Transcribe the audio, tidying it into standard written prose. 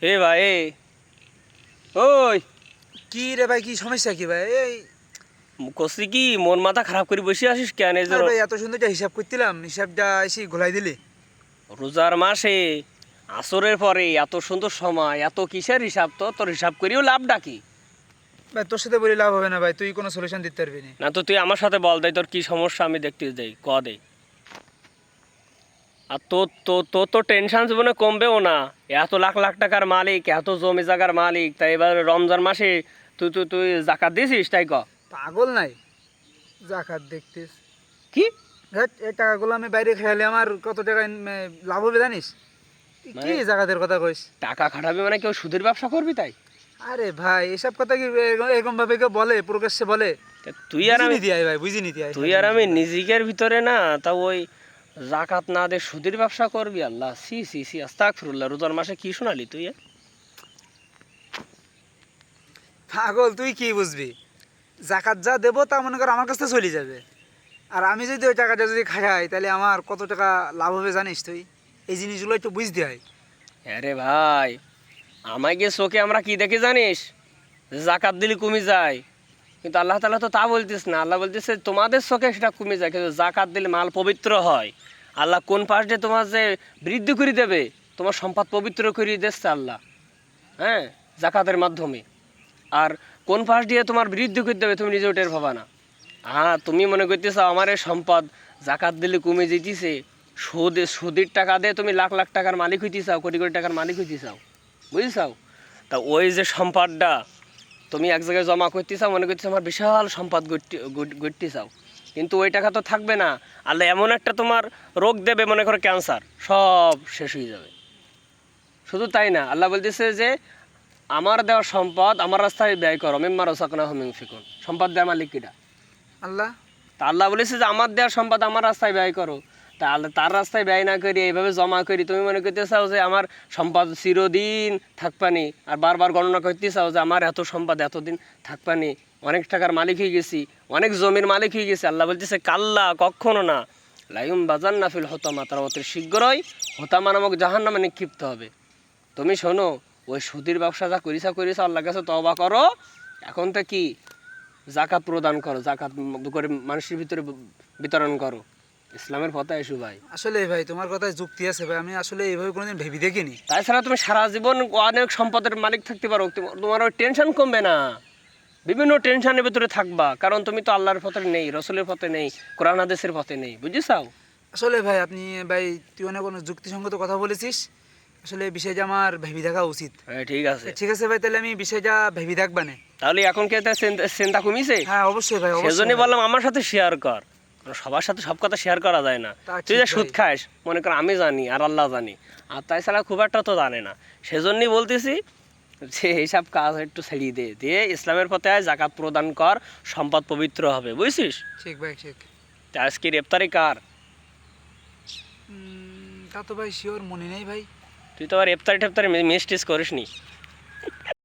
এ ভাই ওই কি রে ভাই, কি সমস্যা কি ভাই? এই কষি কি মন মাথা খারাপ করে বসে আসিস কেন? এই যে আরে ভাই, এত সুন্দর একটা হিসাব করছিলাম, হিসাবটা এসে ঘোলাই দিলি। রোজার মাসে আসরের পরে এত সুন্দর সময়, এত কিসের হিসাব? তো তোর হিসাব করিও লাভটা কি? ভাই তোর সাথে বলে লাভ হবে না ভাই, তুই কোনো সলিউশন দিতে পারবি না। না তো তুই আমার সাথে বল দেয় তোর কি সমস্যা, আমি দেখতে যাই ক দে। আর তোর তো তোর তো টেনশন জীবনে কমবেও না। এত লাখ লাখ টাকার মালিক, এত জমি জায়গার মালিক, তাই এবার রমজান মাসে তুই তুই তুই জাকাত দিছিস তাই ক? পাগল নাই, জাকাত দেখতিস? কি হ্যাট, এই টাকাগুলো আমি বাইরে খেয়ালে আমার কত টাকা লাভ হবে জানিস? তুই কি জাকাতের কথা কইস? টাকা খাটাবি মানে কেউ সুদের ব্যবসা করবি তাই? আরে ভাই, এসব কথা কি এরকম ভাবে কেউ বলে, প্রকাশ্যে বলে? তা তুই আর আমি বুঝি নিতি আয় ভাই, বুঝি নিতি আয়। তুই আর আমি নিজেকের ভিতরে না, তা ওই জাকাত না দে সুদের ব্যবসা করবি? আল্লাহ, সি সি সি, আস্তাগফিরুল্লাহ। রোজার মাসে কি শোনালি তুই? পাগল, তুই কি বুঝবি? জাকাত যা দেবো তা মনে কর আমার কাছে চলে যাবে, আর আমি যদি ওই টাকাটা যদি খাই তাহলে আমার কত টাকা লাভ হবে জানিস তুই? এই জিনিসগুলো একটু বুঝতে হয়। আরে ভাই, আমাকে চোখে আমরা কি দেখি জানিস? যে জাকাত দিলে কমে যায়, কিন্তু আল্লাহ তাআলা তো তা বলতিস না। আল্লাহ বলতেছে তোমাদের চোখে সেটা কমে যায়, কিন্তু জাকাত দিলে মাল পবিত্র হয়। আল্লাহ কোন পাশ দিয়ে তোমার যে বৃদ্ধি করে দেবে, তোমার সম্পদ পবিত্র করে দিচ্ছে আল্লাহ, হ্যাঁ, জাকাতের মাধ্যমে। আর কোন পাশ দিয়ে তোমার বৃদ্ধি করে দেবে তুমি নিজেও টের পাবা না। হ্যাঁ, তুমি মনে করতেছো আমার এই সম্পদ জাকাত দিলে কমে যেতেছে, সুদের টাকা দিয়ে তুমি লাখ লাখ টাকার মালিক হইতে চাও, কোটি কোটি টাকার মালিক হইতে চাও, বুঝেছাও? তা ওই যে সম্পদটা তুমি এক জায়গায় জমা করতে চাও, মনে করতেছো আমার বিশাল সম্পদ গড়তে চাও, কিন্তু ওই টাকা তো থাকবে না। আল্লাহ এমন একটা তোমার রোগ দেবে, মনে করো ক্যান্সার, সব শেষ হয়ে যাবে। শুধু তাই না, আল্লাহ বলতেছে যে আমার দেওয়া সম্পদ আমার রাস্তায় ব্যয় করো, মিম্মা রাযাকনাহুম ইউনফিকুন। সম্পদ দেওয়ার মালিক কিটা? আল্লাহ। তা আল্লাহ বলেছে যে আমার দেওয়ার সম্পদ আমার রাস্তায় ব্যয় করো। তা আল্লাহ তার রাস্তায় ব্যয় না করি এইভাবে জমা করি, তুমি মনে করতে চাও যে আমার সম্পদ চিরদিন থাকপানি, আর বারবার গণনা করতে চাও যে আমার এত সম্পদ এতদিন থাকপানি, অনেক টাকার মালিক হয়ে গেছি, অনেক জমির মালিক হয়ে গেছি। আল্লাহ বলতেছে কাল্লা, কখনো না। লাইম বাজান্না ফিল হোতামা, তারা অতি শীঘ্রই হোতামা নামক জাহান্নামে নিক্ষিপ্ত হবে। তুমি শোনো, ওই সুদের ব্যবসা যা করিছা আল্লাহর কাছে তওবা করো। এখন তো কি, জাকাত প্রদান করো, জাকাত করে মানুষের ভিতরে বিতরণ করো, ইসলামের পথে এসো ভাই। আসলে ভাই তোমার কথায় যুক্তি আছে ভাই, আমি আসলে এইভাবে কোনোদিন ভেবে দেখিনি। তাছাড়া তুমি সারা জীবন অনেক সম্পদের মালিক থাকতে পারো, তোমার ওই টেনশন কমবে না। বিভিন্ন টেনশনের ভিতরে থাকবা, কারণ তুমি তো আল্লাহর পথে নেই, রসুলের পথে নেই, কোরআন হাদিসের পথে নেই, বুঝেছাও? আসলে ভাই আপনি, ভাই তুই অনেক কোনো যুক্তিসঙ্গত কথা বলেছিস। আসলে এই বিষয়টা আমার ভেবে দেখা উচিত। হ্যাঁ ঠিক আছে। ঠিক আছে ভাই, তাহলে আমি বিষয়টা ভেবে দেখবানে। তাহলে এখন কি একটা চিন্তা কমিছে? হ্যাঁ অবশ্যই ভাই, অবশ্যই সেজন্যই ভাই। বললাম আমার সাথে শেয়ার কর, কারণ সবার সাথে সব কথা শেয়ার করা যায় না। তা তুই ঠিক যে সুদ ভাই। খাস, মনে কর আমি জানি আর আল্লাহ জানি, আর তাছাড়া খুব একটা তো জানে না। সেজন্যই বলতেছি যে এইসব কাজ একটু ছেড়িয়ে দে, দিয়ে ইসলামের পথে আয়, জাকাত প্রদান কর, সম্পদ পবিত্র হবে, বুঝছিস? ঠিক ভাই, ঠিক। তা আজকের ইফতারি কার? তা তো ভাই শিওর মনে নেই ভাই। তুই তো আর ইফতারি টেফতারি মিস টিস করিস নি?